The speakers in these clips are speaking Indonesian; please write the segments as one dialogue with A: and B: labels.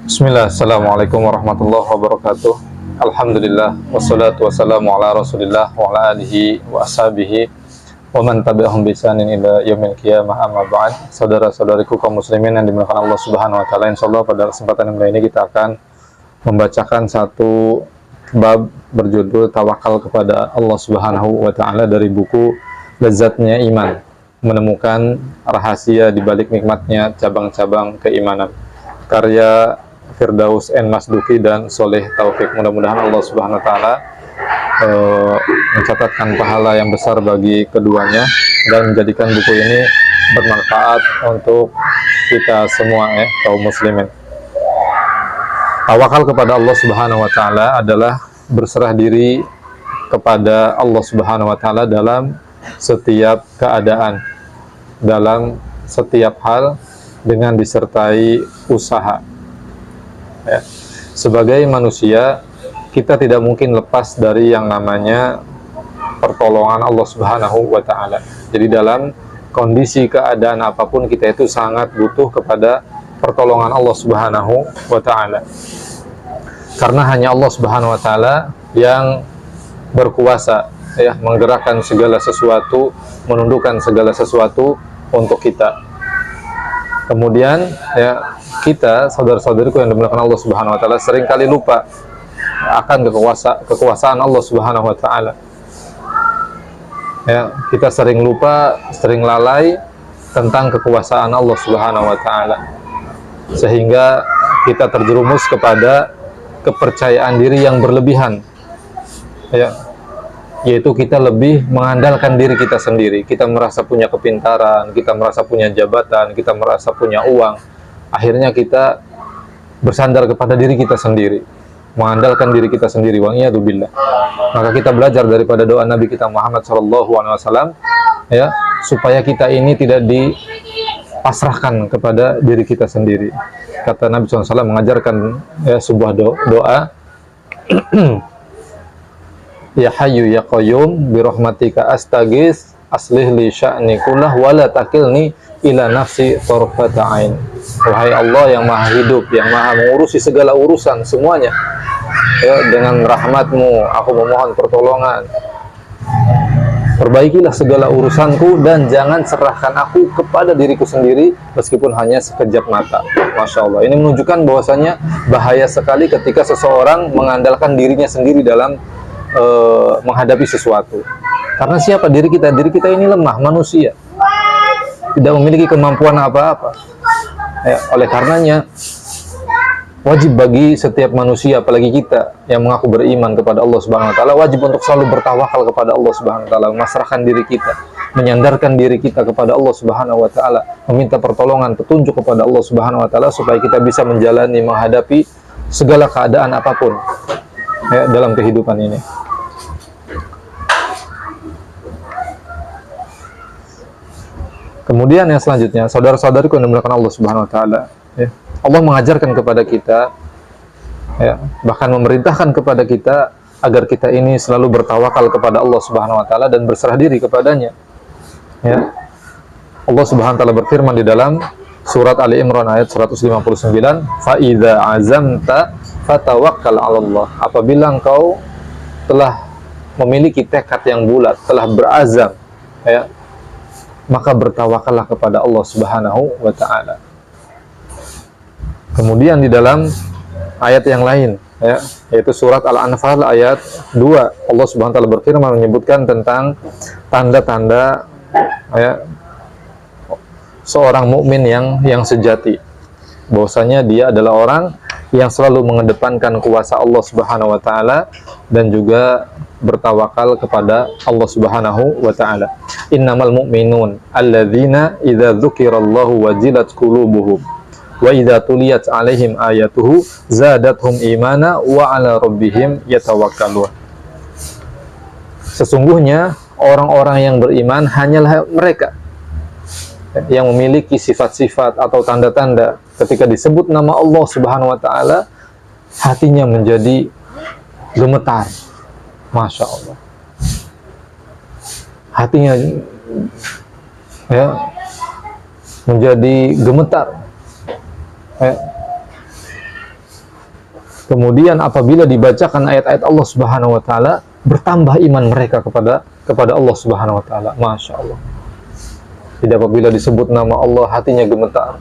A: Bismillah, Assalamualaikum warahmatullahi wabarakatuh. Alhamdulillah, wassalatu wassalamu ala rasulillah wa ala alihi wa ashabihi wa man tabi'ahum bisanin ila yaumil qiyamah, amma ba'd. Saudara-saudariku kaum muslimin yang dimuliakan Allah Subhanahu wa taala, insyaallah pada kesempatan yang mulia ini kita akan membacakan satu bab berjudul Tawakal kepada Allah Subhanahu wa taala dari buku Lezatnya Iman, menemukan rahasia di balik nikmatnya cabang-cabang keimanan, karya Firdaus N. Masduki dan Soleh Taufik. Mudah-mudahan Allah Subhanahu wa taala mencatatkan pahala yang besar bagi keduanya dan menjadikan buku ini bermanfaat untuk kita semua, kaum muslimin. Tawakal kepada Allah Subhanahu wa taala adalah berserah diri kepada Allah Subhanahu wa taala dalam setiap keadaan, dalam setiap hal, dengan disertai usaha. Sebagai manusia, kita tidak mungkin lepas dari yang namanya pertolongan Allah Subhanahu wa taala. Jadi dalam kondisi keadaan apapun, kita itu sangat butuh kepada pertolongan Allah Subhanahu wa taala. Karena hanya Allah Subhanahu wa taala yang berkuasa menggerakkan segala sesuatu, menundukkan segala sesuatu untuk kita. Kemudian kita, saudara-saudariku yang dimuliakan Allah Subhanahu wa taala, seringkali lupa akan kekuasaan Allah Subhanahu wa taala. Kita sering lupa, sering lalai tentang kekuasaan Allah Subhanahu wa taala, sehingga kita terjerumus kepada kepercayaan diri yang berlebihan, yaitu kita lebih mengandalkan diri kita sendiri. Kita merasa punya kepintaran, kita merasa punya jabatan, kita merasa punya uang. Akhirnya kita bersandar kepada diri kita sendiri, mengandalkan diri kita sendiri. Wa'iyadzubillah. Maka kita belajar daripada doa Nabi kita Muhammad SAW, supaya kita ini tidak dipasrahkan kepada diri kita sendiri. Kata Nabi SAW mengajarkan sebuah doa, Ya Hayyu Ya Qayyum birahmatika astaghits aslih li sya'ni kullah wala takilni ila nafsi tarfata ain. Wahai Allah yang maha hidup, yang maha mengurusi segala urusan semuanya, dengan rahmatmu aku memohon pertolongan. Perbaikilah segala urusanku dan jangan serahkan aku kepada diriku sendiri meskipun hanya sekejap mata. Masya Allah. Ini menunjukkan bahwasanya bahaya sekali ketika seseorang mengandalkan dirinya sendiri dalam menghadapi sesuatu. Karena siapa? Diri kita. Diri kita ini lemah, manusia, tidak memiliki kemampuan apa-apa. Oleh karenanya wajib bagi setiap manusia, apalagi kita yang mengaku beriman kepada Allah Subhanahu wa taala, wajib untuk selalu bertawakal kepada Allah Subhanahu wa taala, memasrahkan diri kita, menyandarkan diri kita kepada Allah Subhanahu wa taala, meminta pertolongan, petunjuk kepada Allah Subhanahu wa taala supaya kita bisa menjalani, menghadapi segala keadaan apapun dalam kehidupan ini. Kemudian yang selanjutnya, saudara-saudariku yang dimuliakan Allah Subhanahu wa taala, Allah mengajarkan kepada kita, bahkan memerintahkan kepada kita agar kita ini selalu bertawakal kepada Allah Subhanahu wa taala dan berserah diri kepadanya. Allah Subhanahu wa taala berfirman di dalam surat Ali Imran ayat 159, fa idza azamta fatawakkal 'ala Allah. Apabila engkau telah memiliki tekad yang bulat, telah berazam, maka bertawakallah kepada Allah Subhanahu wa taala. Kemudian di dalam ayat yang lain, yaitu surat Al-Anfal ayat 2, Allah Subhanahu wa taala berfirman menyebutkan tentang tanda-tanda seorang mukmin yang sejati, bahwasanya dia adalah orang yang selalu mengedepankan kuasa Allah Subhanahu wa taala dan juga bertawakal kepada Allah Subhanahu wa taala. Innamal mu'minun alladzina idza dzukirallahu wajilat qulubuhum wa idza tuliyat 'alaihim ayatuhu zadatuhum imana wa 'ala rabbihim yatawakkalun. Sesungguhnya orang-orang yang beriman hanyalah mereka yang memiliki sifat-sifat atau tanda-tanda ketika disebut nama Allah Subhanahu wa taala hatinya menjadi gemetar. Masya Allah. Hatinya menjadi gemetar. Kemudian apabila dibacakan ayat-ayat Allah Subhanahu wa taala, bertambah iman mereka kepada Allah Subhanahu wa taala. Masya Allah. Jadi apabila disebut nama Allah, hatinya gemetar,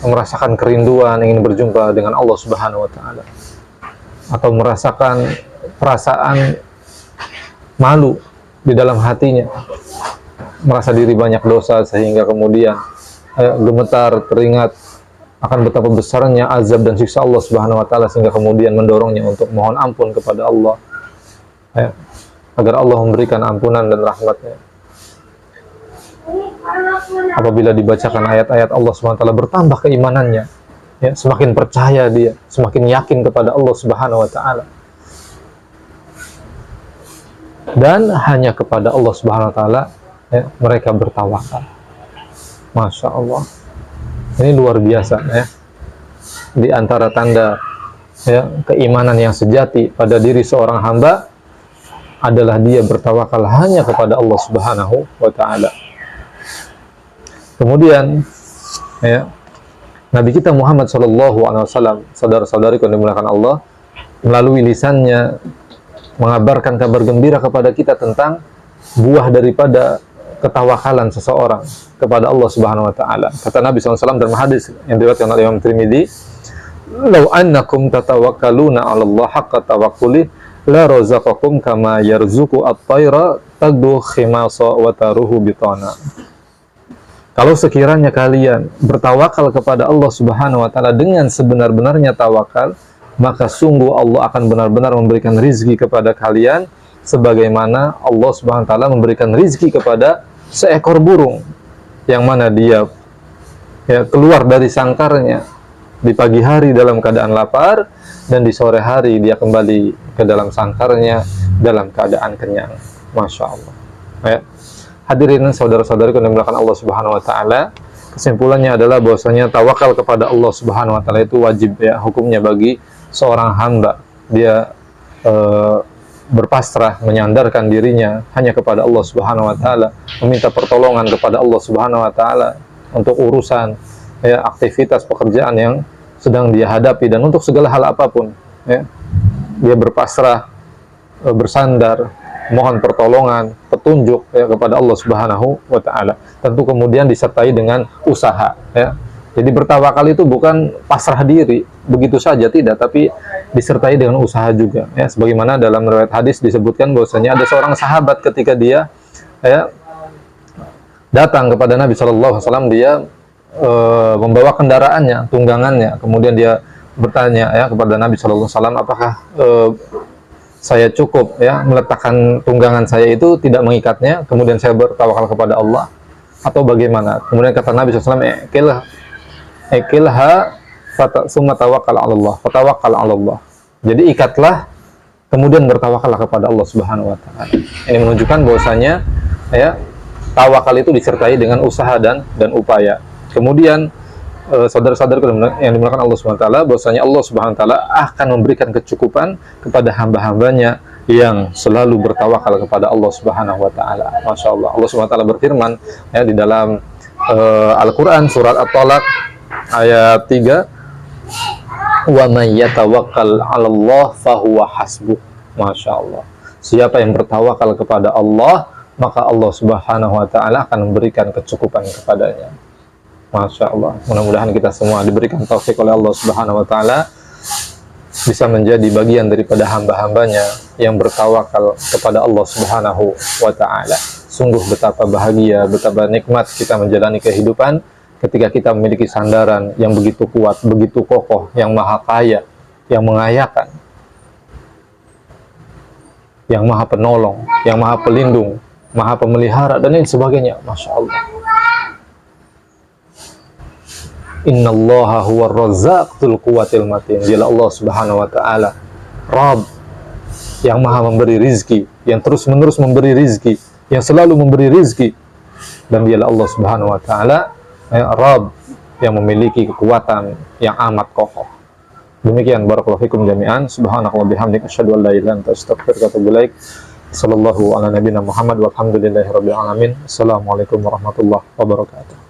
A: merasakan kerinduan ingin berjumpa dengan Allah Subhanahu wa taala, atau merasakan perasaan malu di dalam hatinya, merasa diri banyak dosa sehingga kemudian gemetar, teringat akan betapa besarnya azab dan siksa Allah Subhanahu wa taala, sehingga kemudian mendorongnya untuk mohon ampun kepada Allah, agar Allah memberikan ampunan dan rahmatnya. Apabila dibacakan ayat-ayat Allah Subhanahu wa taala, bertambah keimanannya, semakin percaya dia, semakin yakin kepada Allah Subhanahu wa taala, dan hanya kepada Allah Subhanahu wa taala mereka bertawakal. Masya Allah. Ini luar biasa ya. Di antara tanda keimanan yang sejati pada diri seorang hamba adalah dia bertawakal hanya kepada Allah Subhanahu wa taala. Kemudian Nabi kita Muhammad SAW, saudara-saudariku yang dimuliakan Allah, melalui lisannya mengabarkan kabar gembira kepada kita tentang buah daripada ketawakalan seseorang kepada Allah Subhanahu wa taala. Kata Nabi SAW dalam hadis yang diriwayatkan oleh Imam Tirmidzi, "Lau annakum tatawakkaluna 'ala Allah haqqa tawakkuli la razaqakum kama yarzuqu at-tayra tagdu khimasa wa taruhu bitana." Kalau sekiranya kalian bertawakal kepada Allah Subhanahu wa taala dengan sebenar-benarnya tawakal, maka sungguh Allah akan benar-benar memberikan rizki kepada kalian sebagaimana Allah Subhanahu wa taala memberikan rizki kepada seekor burung yang mana dia keluar dari sangkarnya di pagi hari dalam keadaan lapar, dan di sore hari dia kembali ke dalam sangkarnya dalam keadaan kenyang. Masya Allah. Hadirin saudara-saudariku yang dimuliakan Allah Subhanahu wa taala, kesimpulannya adalah bahwasanya tawakal kepada Allah Subhanahu wa taala itu wajib hukumnya bagi seorang hamba. Dia berpasrah, menyandarkan dirinya hanya kepada Allah Subhanahu wa taala, meminta pertolongan kepada Allah Subhanahu wa taala untuk urusan aktivitas pekerjaan yang sedang dia hadapi, dan untuk segala hal apapun dia berpasrah, bersandar, mohon pertolongan, petunjuk kepada Allah Subhanahu wa taala. Tentu kemudian disertai dengan usaha Jadi bertawakal itu bukan pasrah diri begitu saja, tidak, tapi disertai dengan usaha juga. Sebagaimana dalam riwayat hadis disebutkan bahwasanya ada seorang sahabat ketika dia datang kepada Nabi SAW, dia membawa kendaraannya, tunggangannya. Kemudian dia bertanya kepada Nabi SAW, apakah saya cukup meletakkan tunggangan saya itu, tidak mengikatnya, kemudian saya bertawakal kepada Allah, atau bagaimana? Kemudian kata Nabi SAW, ikilha summa tawakkal 'ala Allah, fatawakkal 'ala Allah. Jadi ikatlah, kemudian bertawakallah kepada Allah Subhanahu wa taala. Ini menunjukkan bahwasanya tawakal itu disertai dengan usaha dan upaya. Kemudian saudara-saudara yang dimuliakan Allah Subhanahu wa taala, bahwasanya Allah Subhanahu wa taala akan memberikan kecukupan kepada hamba-hambanya yang selalu bertawakal kepada Allah Subhanahu wa taala. Masya Allah. Allah Subhanahu wa taala berfirman di dalam Al-Qur'an surat At-Talaq ayat 3, "Wa may yatawakkal 'ala Allah fahuwa hasbuh." Masya Allah. Siapa yang bertawakal kepada Allah, maka Allah Subhanahu wa taala akan memberikan kecukupan kepadanya. Masya Allah. Mudah-mudahan kita semua diberikan taufik oleh Allah Subhanahu wa taala bisa menjadi bagian daripada hamba-hambanya yang bertawakal kepada Allah Subhanahu wa taala. Sungguh betapa bahagia, betapa nikmat kita menjalani kehidupan ketika kita memiliki sandaran yang begitu kuat, begitu kokoh, yang maha kaya, yang mengayakan, yang maha penolong, yang maha pelindung, maha pemelihara, dan lain sebagainya. Masya Allah. Innallaha huwar razzaq dzul quwwatil matin. Dialah Allah Subhanahu wa taala Rabb yang maha memberi rizki, yang terus-menerus memberi rizki, yang selalu memberi rizki, dan dialah Allah Subhanahu wa taala Rabb yang memiliki kekuatan yang amat kokoh. Demikian, barakallahu fikum jami'an. Subhanallahi bihamdika asyhadu an la ilaha illa anta astaghfiruka wa atubu ilaik. Sallallahu ala nabiyyina Muhammad walhamdulillahi rabbil alamin. Assalamualaikum warahmatullahi wabarakatuh.